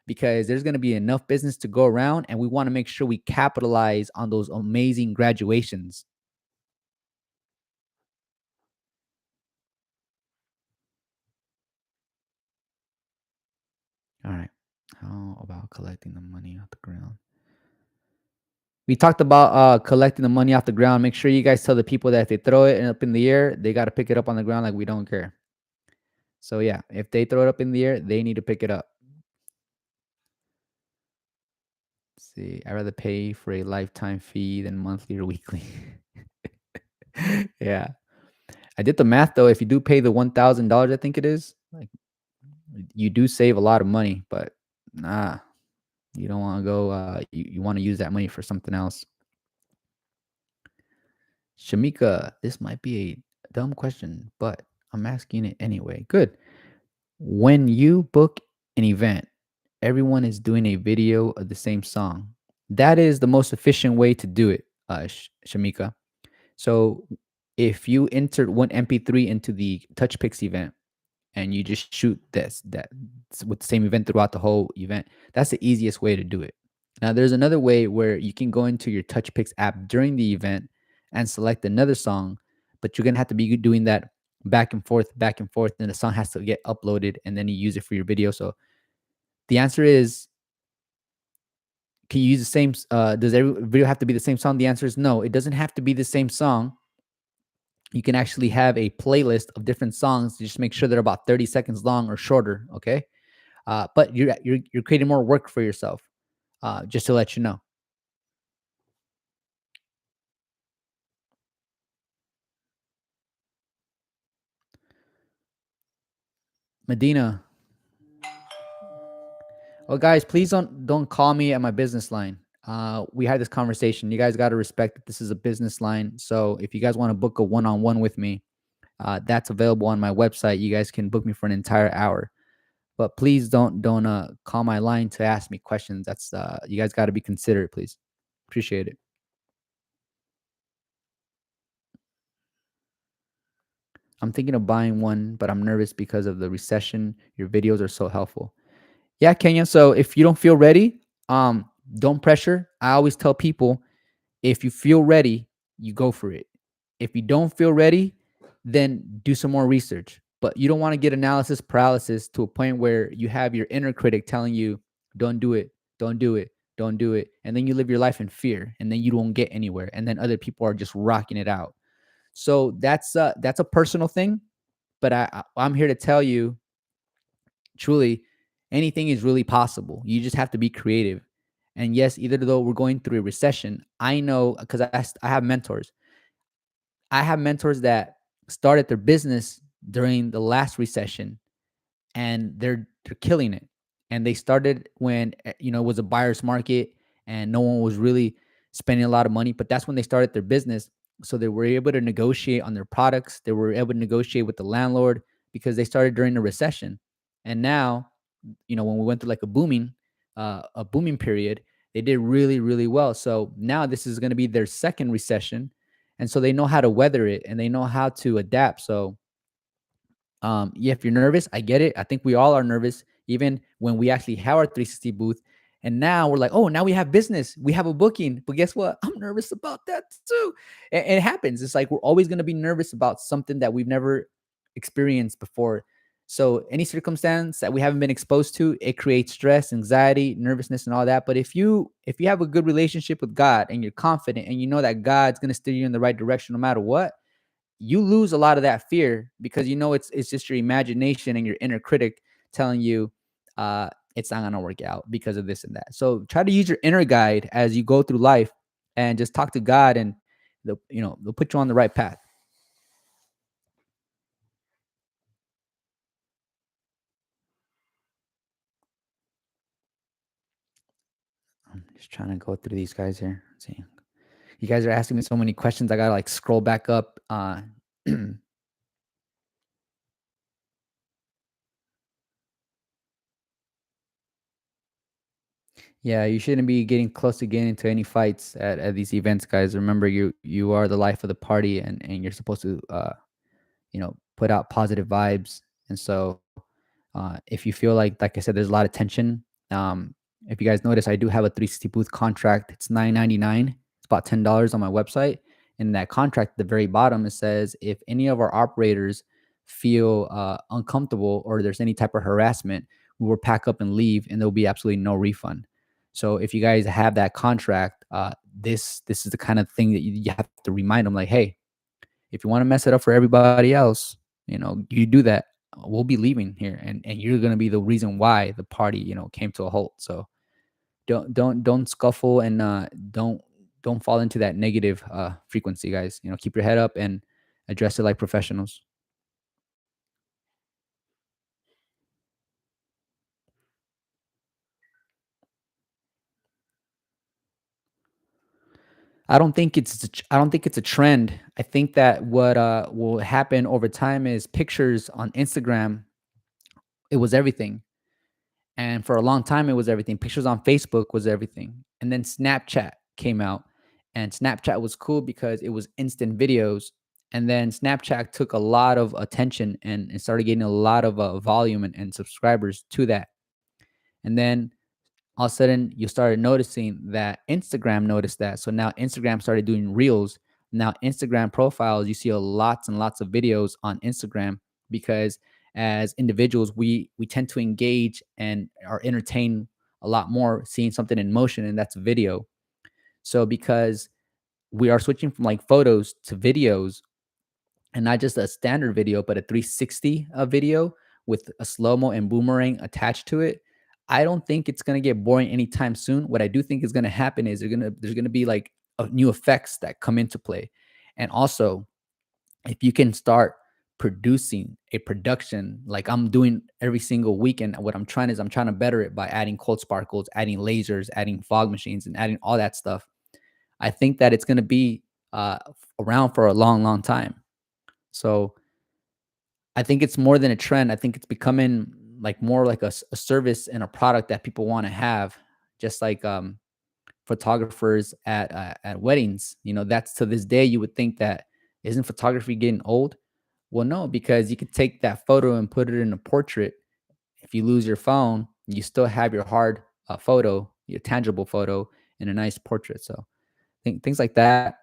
because there's going to be enough business to go around, and we want to make sure we capitalize on those amazing graduations. All right. How about collecting the money off the ground? We talked about collecting the money off the ground. Make sure you guys tell the people that if they throw it up in the air, they got to pick it up on the ground like we don't care. So yeah, if they throw it up in the air, they need to pick it up. See, I'd rather pay for a lifetime fee than monthly or weekly. Yeah. I did the math though. If you do pay the $1,000, I think it is, like you do save a lot of money, but nah, you don't want to go you want to use that money for something else. Shamika, this might be a dumb question, but I'm asking it anyway. Good. When you book an event, everyone is doing a video of the same song. That is the most efficient way to do it, Shamika. So if you insert one MP3 into the TouchPix event and you just shoot this that with the same event throughout the whole event, that's the easiest way to do it. Now, there's another way where you can go into your Touch Picks app during the event and select another song, but you're gonna have to be doing that back and forth, and the song has to get uploaded, and then you use it for your video. So the answer is, can you use the same? Does every video have to be the same song? The answer is no. It doesn't have to be the same song. You can actually have a playlist of different songs. Just make sure they're about 30 seconds long or shorter. Okay, but you're creating more work for yourself. Just to let you know, Medina. Well, guys, please don't call me at my business line. We had this conversation. You guys got to respect that this is a business line. So if you guys want to book a one-on-one with me, that's available on my website. You guys can book me for an entire hour. But please don't call my line to ask me questions. That's you guys got to be considerate, please. Appreciate it. I'm thinking of buying one, but I'm nervous because of the recession. Your videos are so helpful. Yeah, Kenya. So if you don't feel ready, don't pressure. I always tell people, if you feel ready, you go for it. If you don't feel ready, then do some more research. But you don't want to get analysis paralysis to a point where you have your inner critic telling you, don't do it, don't do it, don't do it. And then you live your life in fear, and then you don't get anywhere. And then other people are just rocking it out. So that's a personal thing. But I'm here to tell you, truly, anything is really possible. You just have to be creative. And yes, either though we're going through a recession, I know because I have mentors. I have mentors that started their business during the last recession, and they're killing it. And they started when it was a buyer's market and no one was really spending a lot of money, but that's when they started their business. So they were able to negotiate on their products. They were able to negotiate with the landlord because they started during the recession. And now, when we went through like a booming period, they did really, really well. So now this is going to be their second recession. And so they know how to weather it and they know how to adapt. So yeah, if you're nervous, I get it. I think we all are nervous, even when we actually have our 360 booth. And now we're like, oh, now we have business, we have a booking. But guess what? I'm nervous about that too. And it happens. It's like we're always going to be nervous about something that we've never experienced before. So any circumstance that we haven't been exposed to, it creates stress, anxiety, nervousness, and all that. But if you have a good relationship with God and you're confident and you know that God's going to steer you in the right direction no matter what, you lose a lot of that fear because it's just your imagination and your inner critic telling you it's not gonna work out because of this and that. So try to use your inner guide as you go through life and just talk to God, and they'll put you on the right path. I'm just trying to go through these guys here. Let's see. You guys are asking me so many questions. I gotta like scroll back up. Yeah, you shouldn't be getting close to getting into any fights at these events, guys. Remember, you are the life of the party, and you're supposed to put out positive vibes. And so, if you feel like I said, there's a lot of tension. If you guys notice, I do have a 360 booth contract. It's $9.99. It's about $10 on my website. In that contract, at the very bottom, it says if any of our operators feel uncomfortable or there's any type of harassment, we will pack up and leave, and there'll be absolutely no refund. So if you guys have that contract, this is the kind of thing that you have to remind them, like, hey, if you want to mess it up for everybody else, you do that. We'll be leaving here, and you're gonna be the reason why the party, came to a halt. So don't scuffle, and don't fall into that negative frequency, guys. Keep your head up and address it like professionals. I don't think it's a trend. I think that what will happen over time is pictures on Instagram. It was everything. And for a long time, it was everything. Pictures on Facebook was everything. And then Snapchat came out. And Snapchat was cool because it was instant videos. And then Snapchat took a lot of attention and started getting a lot of volume and subscribers to that. And then All of a sudden you started noticing that Instagram noticed that. So now Instagram started doing reels. Now Instagram profiles, you see a lots and lots of videos on Instagram because as individuals, we tend to engage and are entertained a lot more seeing something in motion, and that's video. So because we are switching from like photos to videos, and not just a standard video, but a 360 video with a slow mo and boomerang attached to it. I don't think it's gonna get boring anytime soon. What I do think is gonna happen is there's gonna be like new effects that come into play, and also if you can start producing a production like I'm doing every single weekend, what I'm trying is I'm trying to better it by adding cold sparkles, adding lasers, adding fog machines, and adding all that stuff. I think that it's gonna be around for a long, long time. So I think it's more than a trend. I think it's becoming like more like a service and a product that people want to have, just like photographers at weddings. You know, that's to this day you would think that isn't photography getting old? Well, no, because you could take that photo and put it in a portrait. If you lose your phone, you still have your hard photo, your tangible photo, in a nice portrait. So think things like that.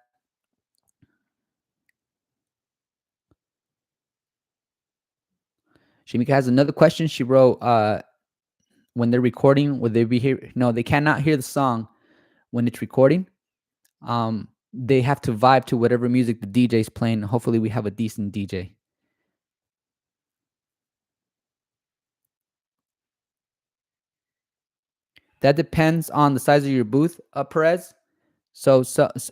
Shamika has another question. She wrote, when they're recording, would they be here? No, they cannot hear the song when it's recording. They have to vibe to whatever music the DJ's playing. Hopefully, we have a decent DJ. That depends on the size of your booth, Perez. So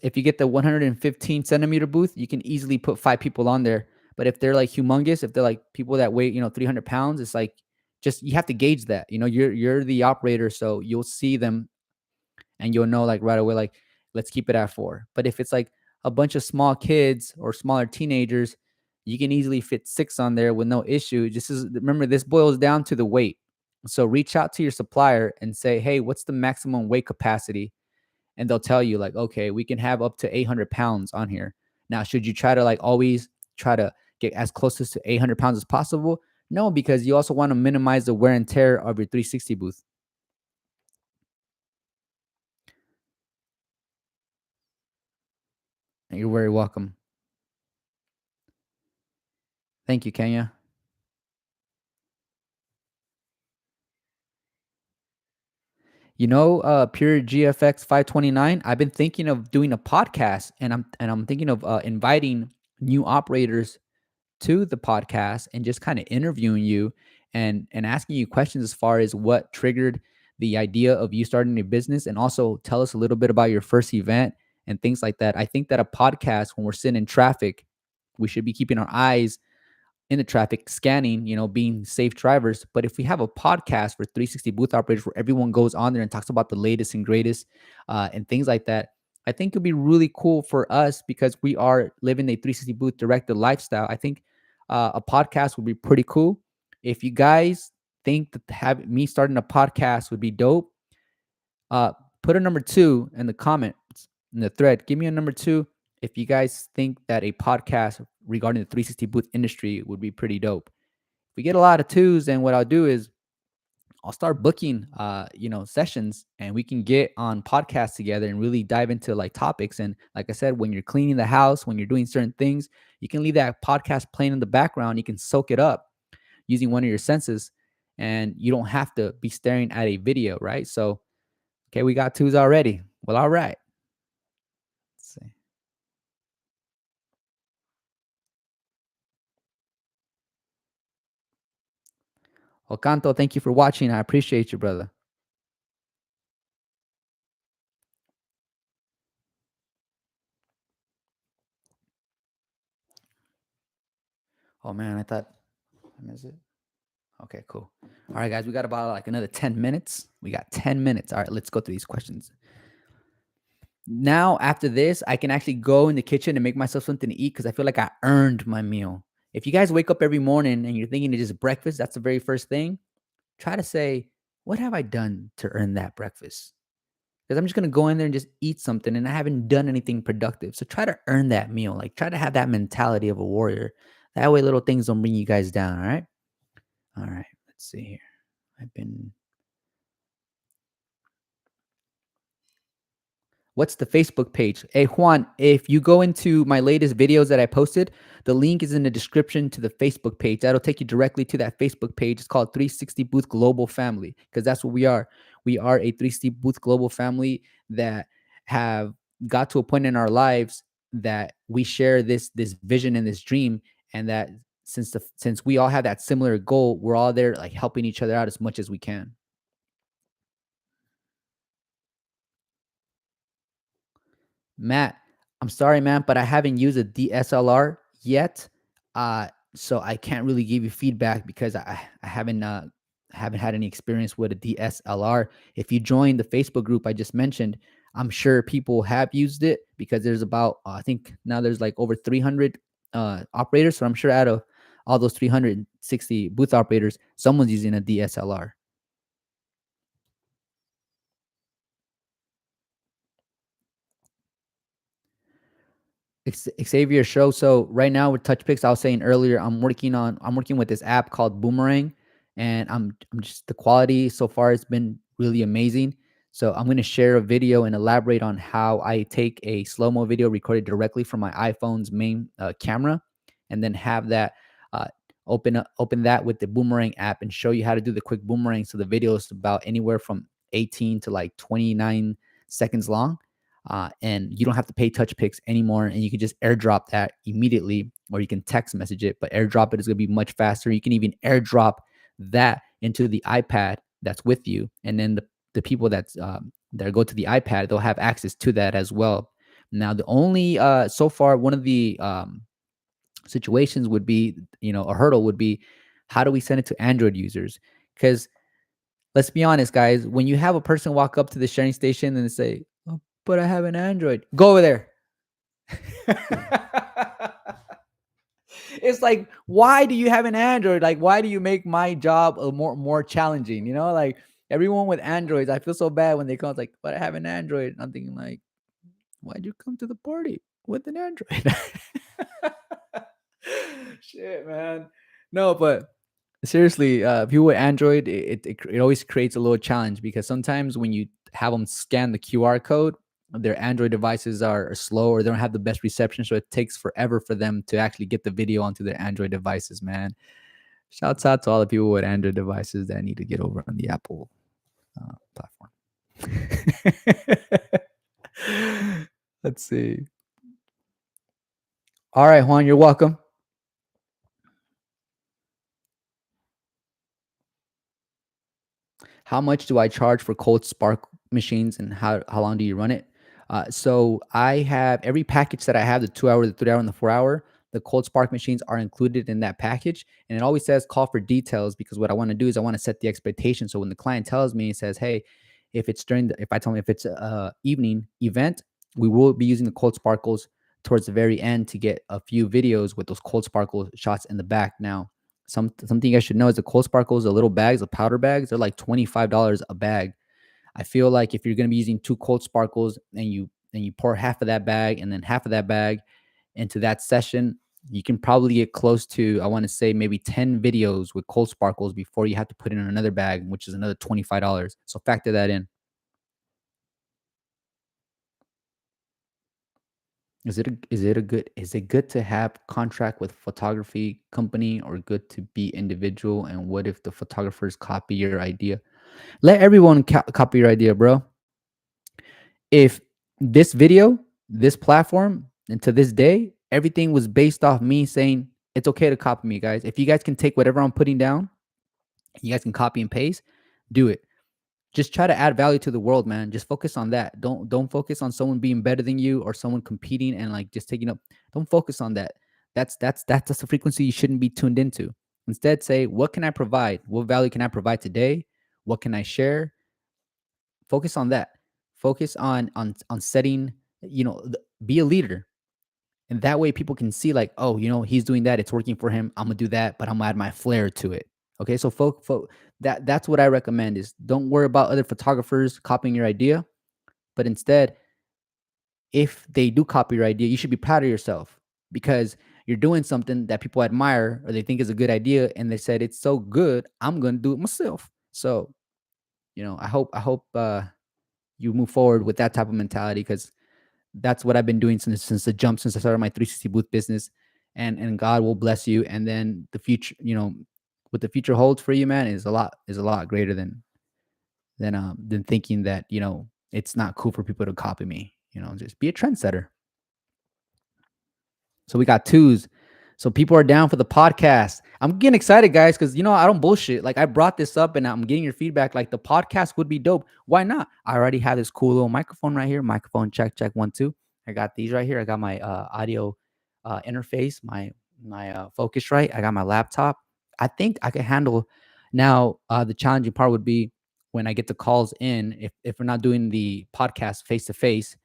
if you get the 115 centimeter booth, you can easily put 5 people on there. But if they're like humongous, if they're like people that weigh 300 pounds, it's like just you have to gauge that. You're the operator, so you'll see them and you'll know like right away, like, let's keep it at 4. But if it's like a bunch of small kids or smaller teenagers, you can easily fit 6 on there with no issue. Just as remember, this boils down to the weight. So reach out to your supplier and say, hey, what's the maximum weight capacity? And they'll tell you like, okay, we can have up to 800 pounds on here. Now, should you try to like always try to get as close as to 800 pounds as possible? No, because you also want to minimize the wear and tear of your 360 booth. And you're very welcome. Thank you, Kenya. Pure GFX 529. I've been thinking of doing a podcast, and I'm thinking of inviting new operators to the podcast and just kind of interviewing you and asking you questions as far as what triggered the idea of you starting a business, and also tell us a little bit about your first event and things like that. I think that a podcast, when we're sitting in traffic, we should be keeping our eyes in the traffic, scanning, being safe drivers. But if we have a podcast for 360 booth operators where everyone goes on there and talks about the latest and greatest and things like that, I think it'd be really cool for us because we are living a 360 booth directed lifestyle. I think a podcast would be pretty cool. If you guys think that have me starting a podcast would be dope, uh, put a number 2 in the comments in the thread. Give me a number 2 if you guys think that a podcast regarding the 360 booth industry would be pretty dope. If we get a lot of 2s, then what I'll do is I'll start booking sessions, and we can get on podcasts together and really dive into like topics. And like I said, when you're cleaning the house, when you're doing certain things, you can leave that podcast playing in the background. You can soak it up using one of your senses, and you don't have to be staring at a video, right? So okay, we got 2s already. Well, all right. Let's see. Ocanto, thank you for watching. I appreciate you, brother. Oh man, I thought I missed it. Okay, cool. All right, guys, we got about like another 10 minutes. We got 10 minutes. All right, let's go through these questions. Now, after this, I can actually go in the kitchen and make myself something to eat because I feel like I earned my meal. If you guys wake up every morning and you're thinking it's just breakfast, that's the very first thing. Try to say, what have I done to earn that breakfast? Because I'm just gonna go in there and just eat something and I haven't done anything productive. So try to earn that meal. Like try to have that mentality of a warrior. That way little things don't bring you guys down. All right. All right. Let's see here. I've been What's the Facebook page? Hey, Juan, if you go into my latest videos that I posted, the link is in the description to the Facebook page. That'll take you directly to that Facebook page. It's called 360 Booth Global Family because that's what we are. We are a 360 Booth Global Family that have got to a point in our lives that we share this vision and this dream, and that since we all have that similar goal, we're all there like helping each other out as much as we can. Matt, I'm sorry, man, but I haven't used a DSLR yet. So I can't really give you feedback because I haven't had any experience with a DSLR. If you join the Facebook group I just mentioned, I'm sure people have used it because there's about I think now there's like over 300 operators. So I'm sure out of all those 360 booth operators, someone's using a DSLR. Xavier show. So right now with touch picks, I was saying earlier, I'm working with this app called Boomerang, and I'm just the quality so far has been really amazing. So I'm going to share a video and elaborate on how I take a slow mo video recorded directly from my iPhone's main camera, and then have that uh, open that with the Boomerang app and show you how to do the quick boomerang. So the video is about anywhere from 18 to like 29 seconds long, and you don't have to pay touch picks anymore, and you can just airdrop that immediately, or you can text message it, but airdrop it is going to be much faster. You can even airdrop that into the iPad that's with you, and then the people that go to the iPad, they'll have access to that as well. Now the only so far one of the situations would be, a hurdle would be, how do we send it to Android users? Because let's be honest, guys, when you have a person walk up to the sharing station and say, "Oh, but I have an Android," go over there. It's like, why do you have an Android? Like, why do you make my job a more challenging? Like everyone with Androids, I feel so bad when they call. It's like, but I have an Android. I'm thinking like, why'd you come to the party with an Android? Shit, man. No, but seriously, people with Android, it always creates a little challenge because sometimes when you have them scan the QR code, their Android devices are slow or they don't have the best reception, so it takes forever for them to actually get the video onto their Android devices. Man, shouts out to all the people with Android devices that need to get over on the Apple platform. Let's see. All right, Juan, you're welcome. How much do I charge for cold spark machines, and how long do you run it? So I have every package that I have, the 2 hour, the 3 hour, and the 4 hour. The cold spark machines are included in that package, and it always says call for details because what I want to do is I want to set the expectation. So when the client tells me, it says, "Hey, if I tell me if it's a evening event, we will be using the cold sparkles towards the very end to get a few videos with those cold sparkle shots in the back." Now, something you guys should know is the cold sparkles, the little bags, the powder bags, they're like $25 a bag. I feel like if you're going to be using two cold sparkles and you pour half of that bag and then half of that bag into that session, you can probably get close to, I want to say, maybe 10 videos with cold sparkles before you have to put in another bag, which is another $25. So factor that in. Is it good to have contract with photography company or good to be individual? And what if the photographers copy your idea? Let everyone copy your idea, bro. If this video, this platform, and to this day, everything was based off me saying it's okay to copy me, guys. If you guys can take whatever I'm putting down, you guys can copy and paste, do it. Just try to add value to the world, man. Just focus on that. Don't focus on someone being better than you or someone competing and like just taking up. Don't focus on that. That's a frequency you shouldn't be tuned into. Instead, say, what can I provide? What value can I provide today? What can I share? Focus on that. Focus on setting, be a leader. And that way people can see like, oh, he's doing that. It's working for him. I'm gonna do that, but I'm gonna add my flair to it. Okay. So that's what I recommend is don't worry about other photographers copying your idea, but instead, if they do copy your idea, you should be proud of yourself because you're doing something that people admire or they think is a good idea. And they said, it's so good, I'm gonna do it myself. So, I hope you move forward with that type of mentality, because that's what I've been doing since the jump, since I started my 360 booth business. And God will bless you. And then the future, what the future holds for you, man, is a lot greater than thinking that, it's not cool for people to copy me. Just be a trendsetter. So we got twos. So people are down for the podcast. I'm getting excited, guys, because I don't bullshit. Like, I brought this up and I'm getting your feedback. Like, the podcast would be dope. Why not? I already have this cool little microphone right here. Microphone check, check, 1 2. I got these right here. I got my audio interface, my focus right. I got my laptop. I think I can handle. Now, the challenging part would be when I get the calls in. If we're not doing the podcast face to face,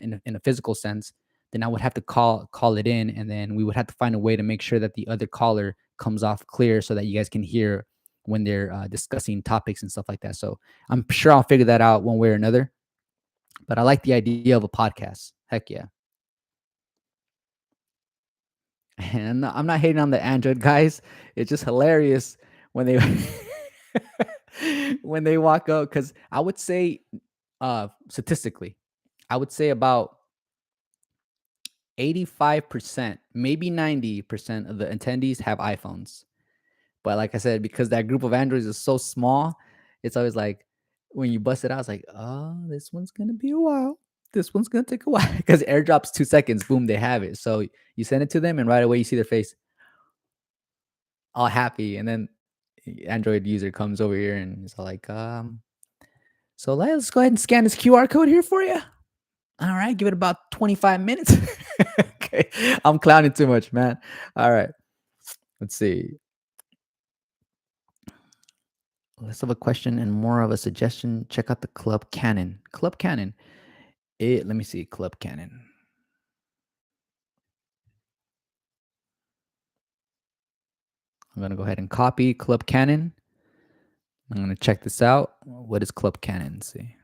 in a physical sense, then I would have to call it in, and then we would have to find a way to make sure that the other caller comes off clear so that you guys can hear when they're discussing topics and stuff like that. So I'm sure I'll figure that out one way or another. But I like the idea of a podcast. Heck yeah. And I'm not hating on the Android guys. It's just hilarious when they when they walk up, because I would say, statistically, I would say about 85%, maybe 90% of the attendees have iPhones. But like I said, because that group of Androids is so small, it's always like when you bust it out, it's like, oh, this one's gonna be a while. This one's gonna take a while because airdrops 2 seconds, boom, they have it. So you send it to them, and right away you see their face, all happy, and then Android user comes over here and it's all like, so let's go ahead and scan this QR code here for you. All right, give it about 25 minutes. Okay, I'm clowning too much, man. All right, let's see. Less of a question and more of a suggestion. Check out the Club Canon. Club Canon. Let me see. Club Canon. I'm gonna go ahead and copy Club Canon. I'm gonna check this out. What is Club Canon? Let's see.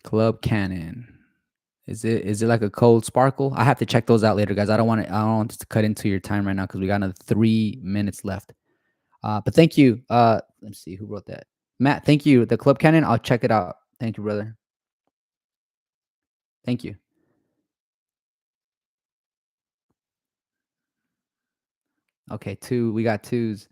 Club Canon. Is it like a cold sparkle? I have to check those out later, guys. I don't want this to cut into your time right now because we got another 3 minutes left. But thank you. Let me see who wrote that. Matt, thank you. The Club Canon. I'll check it out. Thank you, brother. Thank you. Okay, two. We got twos.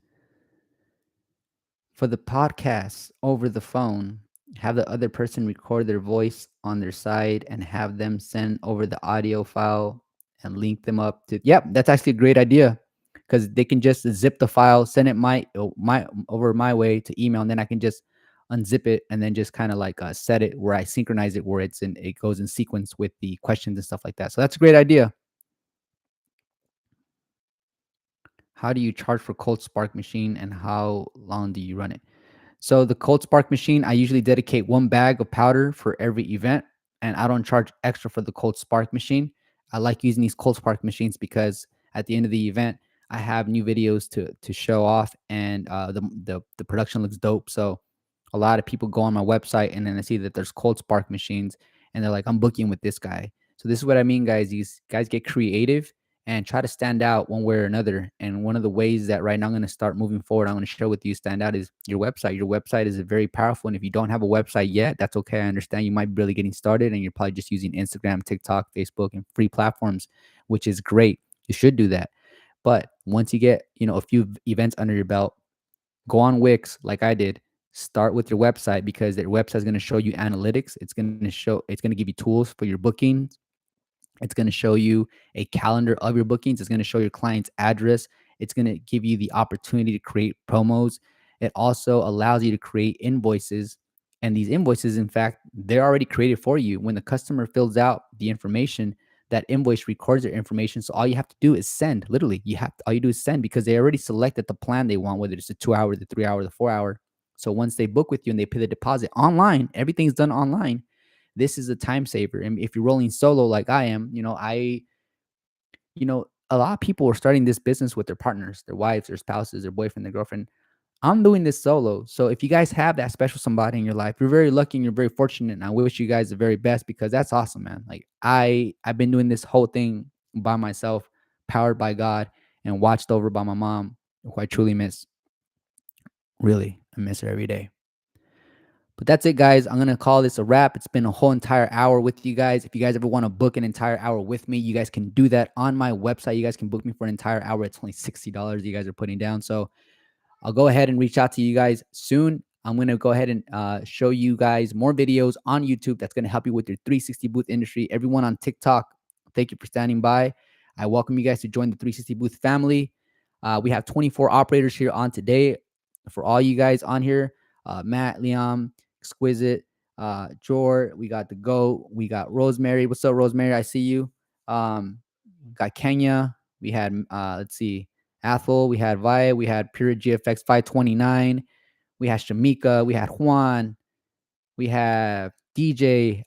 For the podcast over the phone, have the other person record their voice on their side and have them send over the audio file and link them up to. Yep, that's actually a great idea, because they can just zip the file, send it my over my way to email, and then I can just unzip it and then just kind of like set it where I synchronize it, where it goes in sequence with the questions and stuff like that. So that's a great idea. How do you charge for Cold Spark machine, and how long do you run it? So the Cold Spark machine, I usually dedicate 1 bag of powder for every event, and I don't charge extra for the Cold Spark machine. I like using these Cold Spark machines because at the end of the event, I have new videos to show off, and the production looks dope. So a lot of people go on my website and then they see that there's Cold Spark machines, and they're like, I'm booking with this guy. So this is what I mean, guys. These guys get creative and try to stand out one way or another. And one of the ways that right now I'm going to start moving forward, I'm going to share with you, stand out, is your website. Your website is very powerful. And if you don't have a website yet, that's okay. I understand you might be really getting started and you're probably just using Instagram, TikTok, Facebook, and free platforms, which is great. You should do that. But once you get, a few events under your belt, go on Wix like I did. Start with your website, because their website is going to show you analytics. It's going to give you tools for your bookings. It's going to show you a calendar of your bookings. It's going to show your client's address. It's going to give you the opportunity to create promos. It also allows you to create invoices. And these invoices, in fact, they're already created for you. When the customer fills out the information, that invoice records their information. So all you have to do is send. Literally, all you do is send, because they already selected the plan they want, whether it's the 2 hour, the 3 hour, the 4 hour. So once they book with you and they pay the deposit online, everything's done online. This is a time saver. And if you're rolling solo like I am, a lot of people are starting this business with their partners, their wives, their spouses, their boyfriend, their girlfriend. I'm doing this solo. So if you guys have that special somebody in your life, you're very lucky and you're very fortunate. And I wish you guys the very best, because that's awesome, man. Like I've been doing this whole thing by myself, powered by God and watched over by my mom, who I truly miss. Really, I miss her every day. But that's it, guys. I'm gonna call this a wrap. It's been a whole entire hour with you guys. If you guys ever want to book an entire hour with me, you guys can do that on my website. You guys can book me for an entire hour. It's only $60 you guys are putting down. So I'll go ahead and reach out to you guys soon. I'm going to go ahead and show you guys more videos on YouTube that's going to help you with your 360 booth industry. Everyone on TikTok, thank you for standing by. I welcome you guys to join the 360 booth family. We have 24 operators here on today. For all you guys on here, Matt, Liam, Exquisite, Jor, we got the GOAT, we got Rosemary. What's up, Rosemary? I see you. Got Kenya. We had, let's see, Athol, we had Via, we had Pure GFX 529, we had Shamika, we had Juan, we have DJ,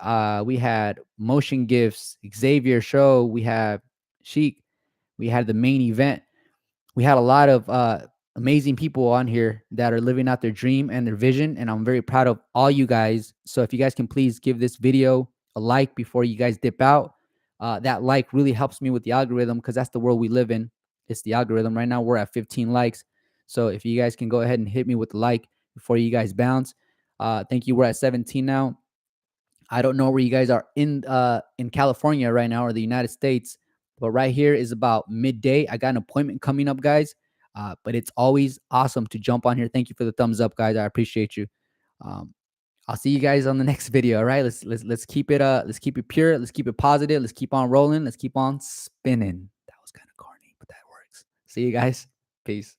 we had Motion Gifts, Xavier Show, we have Sheik, we had the main event. We had a lot of amazing people on here that are living out their dream and their vision, and I'm very proud of all you guys. So if you guys can please give this video a like before you guys dip out, that like really helps me with the algorithm, because that's the world we live in. It's the algorithm. Right now we're at 15 likes. So if you guys can go ahead and hit me with the like before you guys bounce. Thank you. We're at 17 now. I don't know where you guys are in California right now or the United States, but right here is about midday. I got an appointment coming up, guys. But it's always awesome to jump on here. Thank you for the thumbs up, guys. I appreciate you. Um, I'll see you guys on the next video. All right, let's keep it pure. Let's keep it positive. Let's keep on rolling. Let's keep on spinning. That was kind of corny, but that works. See you guys. Peace.